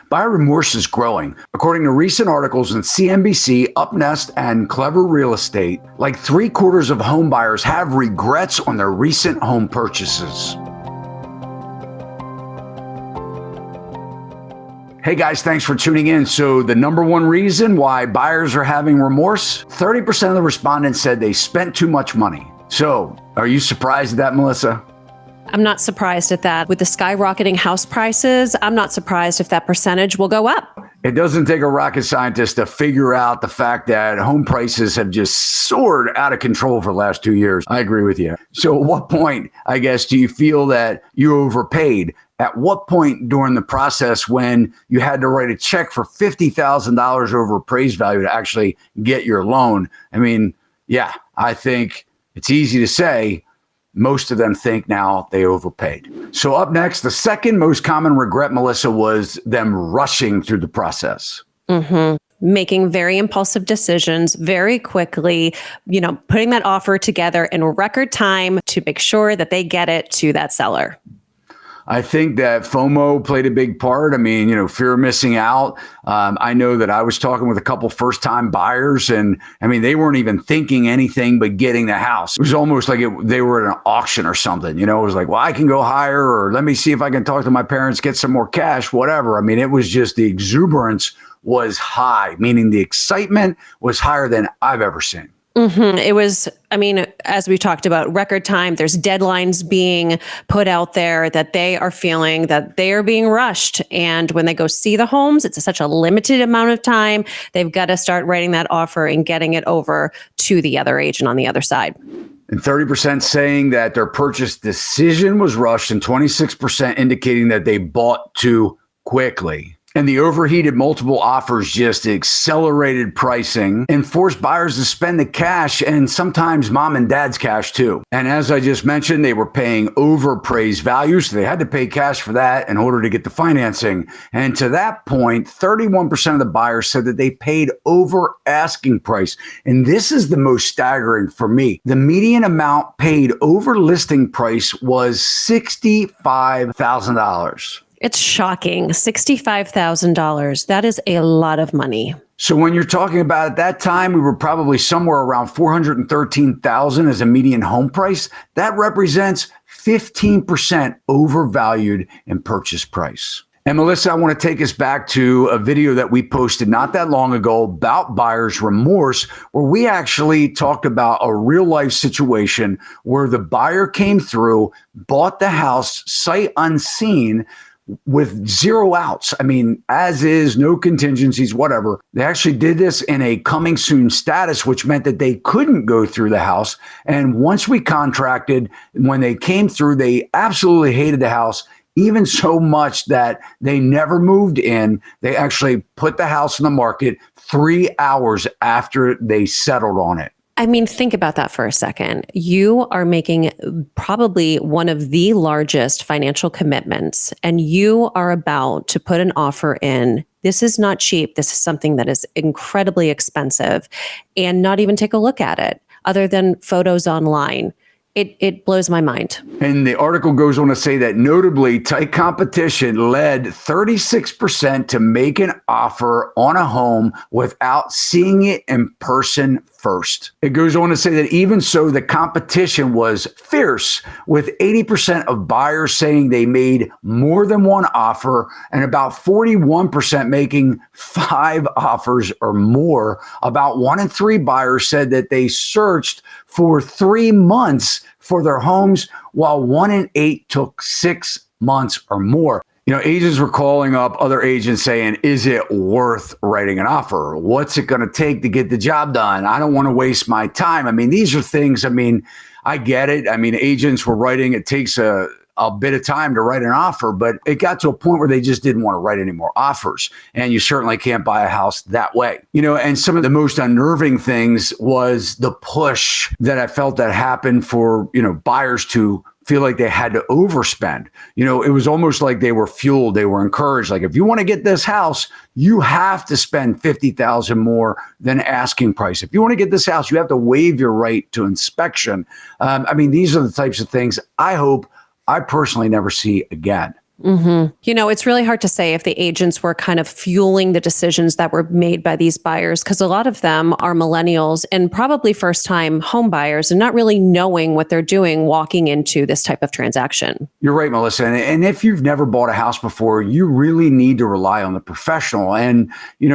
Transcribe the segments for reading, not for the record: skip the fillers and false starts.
Buyer remorse is growing. According to recent articles in CNBC, UpNest, and Clever Real Estate, like 3/4 of home buyers have regrets on their recent home purchases. Hey guys, thanks for tuning in. So the number one reason why buyers are having remorse, 30% of the respondents said they spent too much money. So are you surprised at that, Melissa? I'm not surprised at that. With the skyrocketing house prices, I'm not surprised if that percentage will go up. It doesn't take a rocket scientist to figure out the fact that home prices have just soared out of control for the last 2 years. I agree with you. So at what point, I guess, do you feel that you overpaid? At what point during the process when you had to write a check for $50,000 over appraised value to actually get your loan? I mean, yeah, I think it's easy to say. Most of them think now they overpaid. So up next, the second most common regret, Melissa, was them rushing through the process. Making very impulsive decisions very quickly, putting that offer together in record time to make sure that they get it to that seller. I think that FOMO played a big part. I mean, fear of missing out. I know that I was talking with a couple first-time buyers, and I mean, they weren't even thinking anything but getting the house. It was almost like they were at an auction or something. It was like, well, I can go higher, or let me see if I can talk to my parents, get some more cash, whatever. I mean, it was just the exuberance was high, meaning the excitement was higher than I've ever seen. It was, as we talked about, record time. There's deadlines being put out there that they are feeling that they are being rushed. And when they go see the homes, it's such a limited amount of time. They've got to start writing that offer and getting it over to the other agent on the other side. And 30% saying that their purchase decision was rushed, and 26% indicating that they bought too quickly. And the overheated multiple offers just accelerated pricing and forced buyers to spend the cash, and sometimes mom and dad's cash too. And as I just mentioned, they were paying over appraised value, so they had to pay cash for that in order to get the financing. And to that point, 31% of the buyers said that they paid over asking price. And this is the most staggering for me. The median amount paid over listing price was $65,000. It's shocking. $65,000. That is a lot of money. So when you're talking about at that time, we were probably somewhere around $413,000 as a median home price. That represents 15% overvalued in purchase price. And Melissa, I want to take us back to a video that we posted not that long ago about buyer's remorse, where we actually talked about a real life situation where the buyer came through, bought the house sight unseen, with zero outs. I mean, as is, no contingencies, whatever. They actually did this in a coming soon status, which meant that they couldn't go through the house. And once we contracted, when they came through, they absolutely hated the house, even so much that they never moved in. They actually put the house on the market 3 hours after they settled on it. Think about that for a second. You are making probably one of the largest financial commitments, and you are about to put an offer in. This is not cheap. This is something that is incredibly expensive, and not even take a look at it other than photos online. It blows my mind. And the article goes on to say that notably tight competition led 36% to make an offer on a home without seeing it in person first. It goes on to say that even so, the competition was fierce, with 80% of buyers saying they made more than one offer and about 41% making 5 offers or more. About 1 in 3 buyers said that they searched for 3 months for their homes, while 1 in 8 took 6 months or more. Agents were calling up other agents saying, is it worth writing an offer? What's it going to take to get the job done? I don't want to waste my time. These are things, I get it. Agents were writing, it takes a bit of time to write an offer, but it got to a point where they just didn't want to write any more offers. And you certainly can't buy a house that way. And some of the most unnerving things was the push that I felt that happened for, buyers to feel like they had to overspend. It was almost like they were fueled. They were encouraged. Like, if you want to get this house, you have to spend $50,000 more than asking price. If you want to get this house, you have to waive your right to inspection. These are the types of things I hope I personally never see again. It's really hard to say if the agents were kind of fueling the decisions that were made by these buyers, because a lot of them are millennials and probably first-time home buyers and not really knowing what they're doing walking into this type of transaction. You're right, Melissa. And if you've never bought a house before, you really need to rely on the professional. And,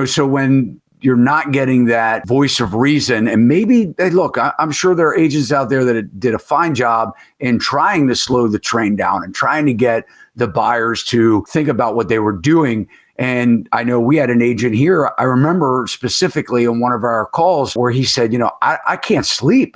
so when you're not getting that voice of reason, and maybe, hey, look, I'm sure there are agents out there that did a fine job in trying to slow the train down and trying to get the buyers to think about what they were doing. And I know we had an agent here, I remember specifically on one of our calls where he said, I can't sleep.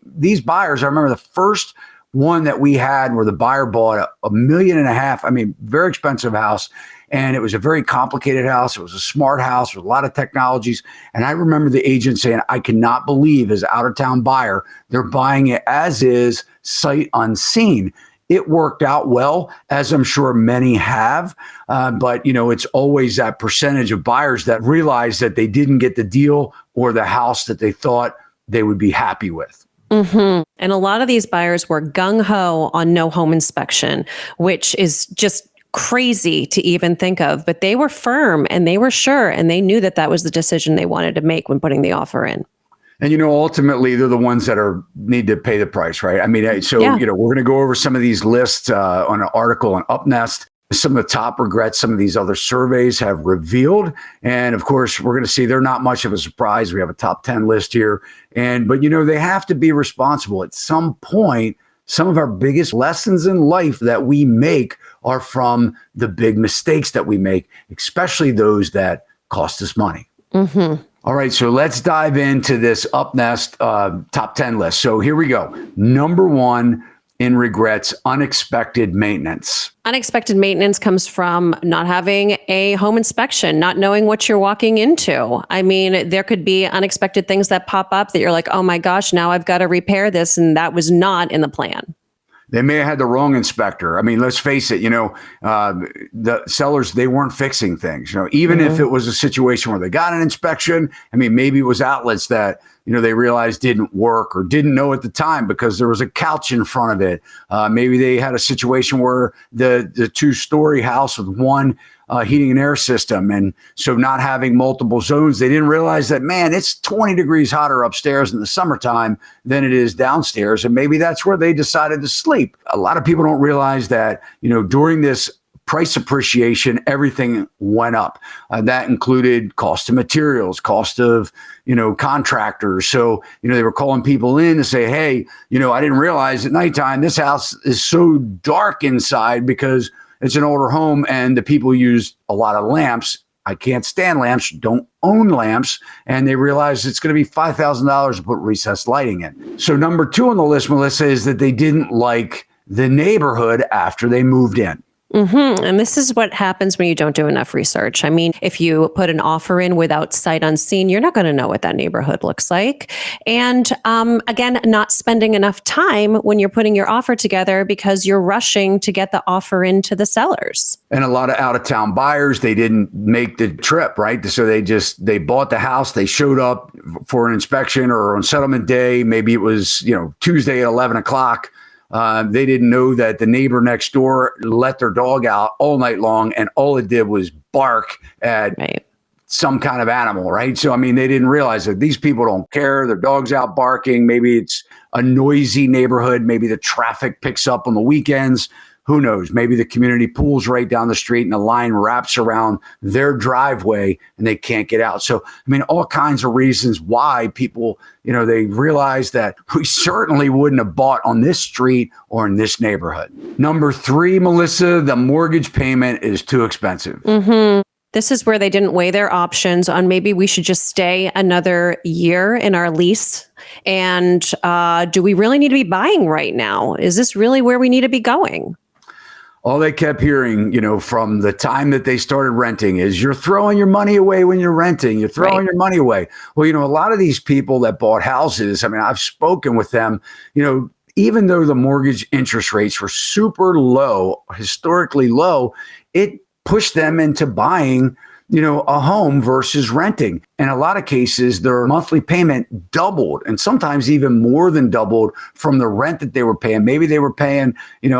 These buyers, I remember the first one that we had where the buyer bought $1.5 million, very expensive house. And it was a very complicated house. It was a smart house with a lot of technologies. And I remember the agent saying, I cannot believe as an out-of-town buyer, they're buying it as is, sight unseen. It worked out well, as I'm sure many have. But, it's always that percentage of buyers that realize that they didn't get the deal or the house that they thought they would be happy with. And a lot of these buyers were gung-ho on no home inspection, which is just crazy to even think of, but they were firm and they were sure, and they knew that that was the decision they wanted to make when putting the offer in. And, ultimately, they're the ones that need to pay the price, right? We're going to go over some of these lists on an article on UpNest. Some of the top regrets some of these other surveys have revealed. And of course, we're going to see they're not much of a surprise. We have a top 10 list here. But they have to be responsible at some point. Some of our biggest lessons in life that we make are from the big mistakes that we make, especially those that cost us money. All right, so let's dive into this UpNest top 10 list. So here we go. Number 1 in regrets, unexpected maintenance. Unexpected maintenance comes from not having a home inspection, not knowing what you're walking into. There could be unexpected things that pop up that you're like, oh my gosh, now I've got to repair this. And that was not in the plan. They may have had the wrong inspector. Let's face it, the sellers, they weren't fixing things. Even if it was a situation where they got an inspection, maybe it was outlets that, they realized didn't work or didn't know at the time because there was a couch in front of it. Maybe they had a situation where the 2-story house with one heating and air system. And so not having multiple zones, they didn't realize that, man, it's 20 degrees hotter upstairs in the summertime than it is downstairs. And maybe that's where they decided to sleep. A lot of people don't realize that, during this price appreciation, everything went up. That included cost of materials, cost of, contractors. So, they were calling people in to say, hey, I didn't realize at nighttime this house is so dark inside because it's an older home and the people use a lot of lamps. I can't stand lamps, don't own lamps. And they realize it's going to be $5,000 to put recessed lighting in. So number 2 on the list, Melissa, is that they didn't like the neighborhood after they moved in. And this is what happens when you don't do enough research. If you put an offer in without sight unseen, you're not going to know what that neighborhood looks like. And again, not spending enough time when you're putting your offer together because you're rushing to get the offer into the sellers. And a lot of out-of-town buyers, they didn't make the trip, right? So they bought the house, they showed up for an inspection or on settlement day. Maybe it was, Tuesday at 11 o'clock. They didn't know that the neighbor next door let their dog out all night long, and all it did was bark at some kind of animal, right? So, they didn't realize that these people don't care. Their dog's out barking. Maybe it's a noisy neighborhood. Maybe the traffic picks up on the weekends. Who knows? Maybe the community pool's right down the street and the line wraps around their driveway and they can't get out. So, all kinds of reasons why people, they realize that we certainly wouldn't have bought on this street or in this neighborhood. Number 3, Melissa, the mortgage payment is too expensive. This is where they didn't weigh their options on maybe we should just stay another year in our lease. And do we really need to be buying right now? Is this really where we need to be going? All they kept hearing, from the time that they started renting is you're throwing your money away when you're renting. You're throwing your money away. Well, a lot of these people that bought houses, I've spoken with them, even though the mortgage interest rates were super low, historically low, it pushed them into buying a home versus renting. In a lot of cases, their monthly payment doubled and sometimes even more than doubled from the rent that they were paying. Maybe they were paying,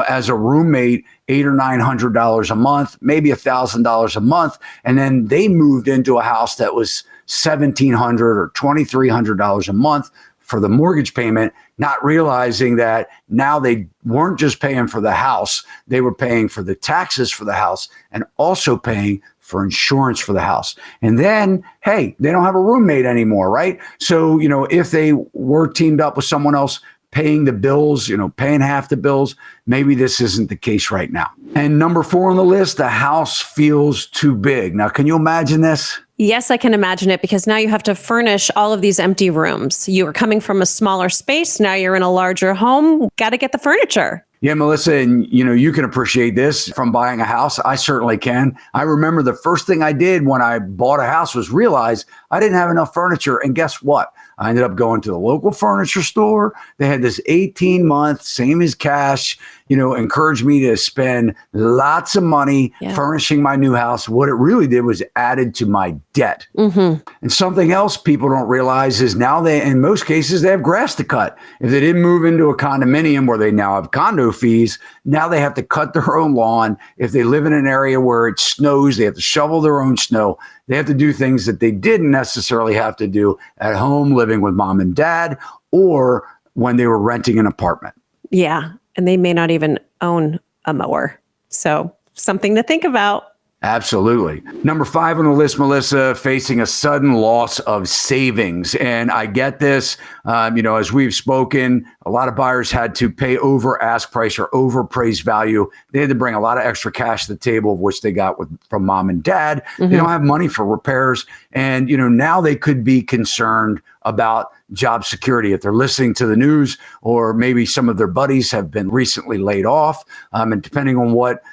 as a roommate, $800 or $900 a month, maybe $1,000 a month. And then they moved into a house that was $1,700 or $2,300 a month for the mortgage payment, not realizing that now they weren't just paying for the house, they were paying for the taxes for the house and also paying for insurance for the house. And then, hey, they don't have a roommate anymore, right? So, if they were teamed up with someone else paying the bills, paying half the bills, maybe this isn't the case right now. And number 4 on the list, the house feels too big. Now, can you imagine this? Yes, I can imagine it, because now you have to furnish all of these empty rooms. You were coming from a smaller space. Now you're in a larger home. Got to get the furniture. Yeah, Melissa, and you can appreciate this from buying a house. I certainly can. I remember the first thing I did when I bought a house was realize I didn't have enough furniture. And guess what? I ended up going to the local furniture store. They had this 18-month, same as cash, encouraged me to spend lots of money furnishing my new house. What it really did was added to my debt. And something else people don't realize is now in most cases, they have grass to cut. If they didn't move into a condominium where they now have condo fees, now they have to cut their own lawn. If they live in an area where it snows, they have to shovel their own snow. They have to do things that they didn't necessarily have to do at home, living with mom and dad, or when they were renting an apartment. Yeah. And they may not even own a mower. So something to think about. Absolutely. Number 5 on the list, Melissa, facing a sudden loss of savings. And I get this, as we've spoken, a lot of buyers had to pay over ask price or over appraised value. They had to bring a lot of extra cash to the table, which they got from mom and dad. They don't have money for repairs. And, now they could be concerned about job security if they're listening to the news, or maybe some of their buddies have been recently laid off. And depending on what,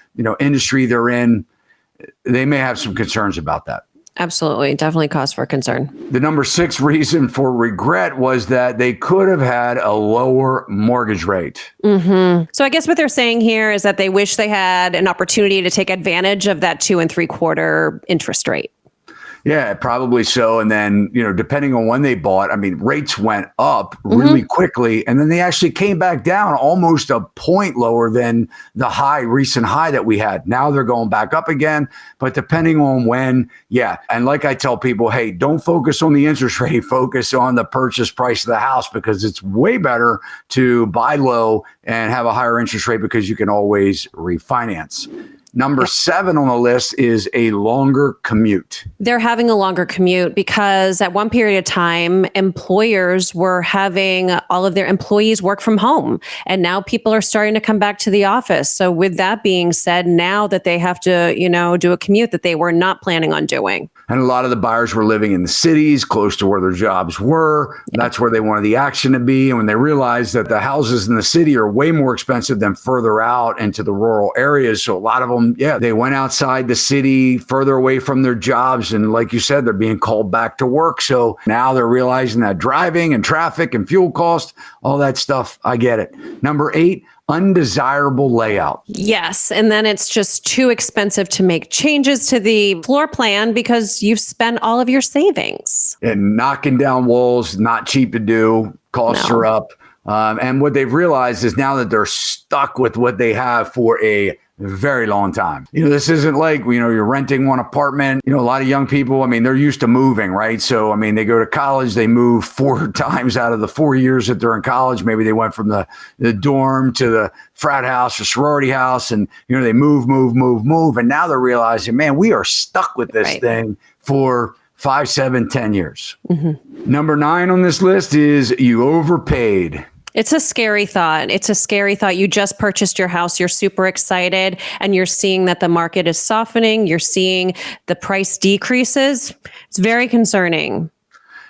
industry they're in, they may have some concerns about that. Absolutely. Definitely cause for concern. The number 6 reason for regret was that they could have had a lower mortgage rate. So I guess what they're saying here is that they wish they had an opportunity to take advantage of that 2 3/4 interest rate. Yeah, probably so. And then, depending on when they bought, rates went up really quickly. And then they actually came back down almost a point lower than the recent high that we had. Now they're going back up again. But depending on when, And like I tell people, hey, don't focus on the interest rate, focus on the purchase price of the house, because it's way better to buy low and have a higher interest rate because you can always refinance. Number 7 on the list is a longer commute. They're having a longer commute because at one period of time, employers were having all of their employees work from home. And now people are starting to come back to the office. So with that being said, now that they have to, do a commute that they were not planning on doing. And a lot of the buyers were living in the cities close to where their jobs were. That's where they wanted the action to be. And when they realized that the houses in the city are way more expensive than further out into the rural areas. So a lot of them, they went outside the city further away from their jobs. And like you said, they're being called back to work. So now they're realizing that driving and traffic and fuel cost, all that stuff, I get it. Number 8, undesirable layout. Yes. And then it's just too expensive to make changes to the floor plan because you've spent all of your savings. And knocking down walls, not cheap to do. Costs are up. And what they've realized is now that they're stuck with what they have for a very long time. This isn't like, you're renting one apartment. A lot of young people, they're used to moving, right? So, they go to college, they move 4 times out of the 4 years that they're in college. Maybe they went from the dorm to the frat house or sorority house, and, they move. And now they're realizing, man, we are stuck with this thing for 5, 7, 10 years. Number 9 on this list is you overpaid. It's a scary thought. You just purchased your house. You're super excited and you're seeing that the market is softening. You're seeing the price decreases. It's very concerning.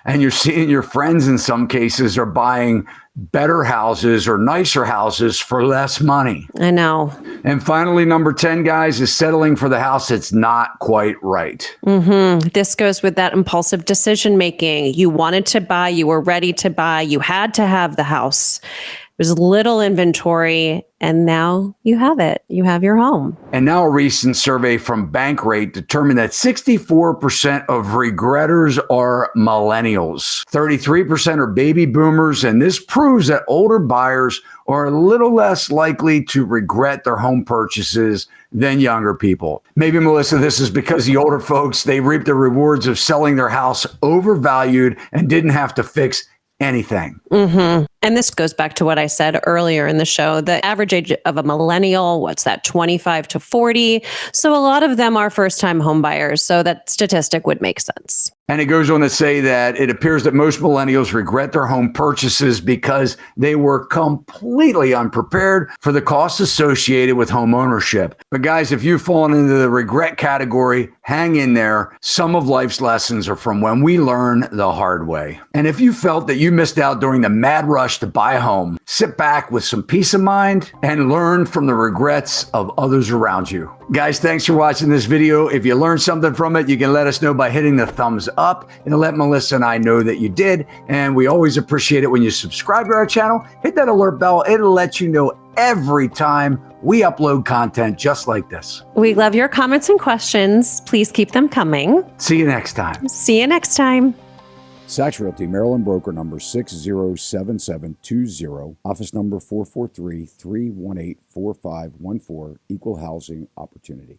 And you're seeing your friends in some cases are buying better houses or nicer houses for less money. I know. And finally, number 10, guys, is settling for the house that's not quite right. This goes with that impulsive decision making. You wanted to buy, you were ready to buy, you had to have the house. There's little inventory, and now you have it. You have your home. And now a recent survey from Bankrate determined that 64% of regretters are millennials. 33% are baby boomers, and this proves that older buyers are a little less likely to regret their home purchases than younger people. Maybe, Melissa, this is because the older folks, they reap the rewards of selling their house overvalued and didn't have to fix anything. Mm-hmm. And this goes back to what I said earlier in the show. The average age of a millennial, what's that, 25 to 40? So a lot of them are first-time home buyers. So that statistic would make sense. And it goes on to say that it appears that most millennials regret their home purchases because they were completely unprepared for the costs associated with home ownership. But guys, if you've fallen into the regret category, hang in there. Some of life's lessons are from when we learn the hard way. And if you felt that you missed out during the mad rush to buy a home, sit back with some peace of mind and learn from the regrets of others around you. Guys, thanks for watching this video. If you learned something from it, you can let us know by hitting the thumbs up. It'll let Melissa and I know that you did. And we always appreciate it when you subscribe to our channel. Hit that alert bell. It'll let you know every time we upload content just like this. We love your comments and questions. Please keep them coming. See you next time. See you next time. Sachs Realty, Maryland broker number 607720, office number 443-318-4514, equal housing opportunity.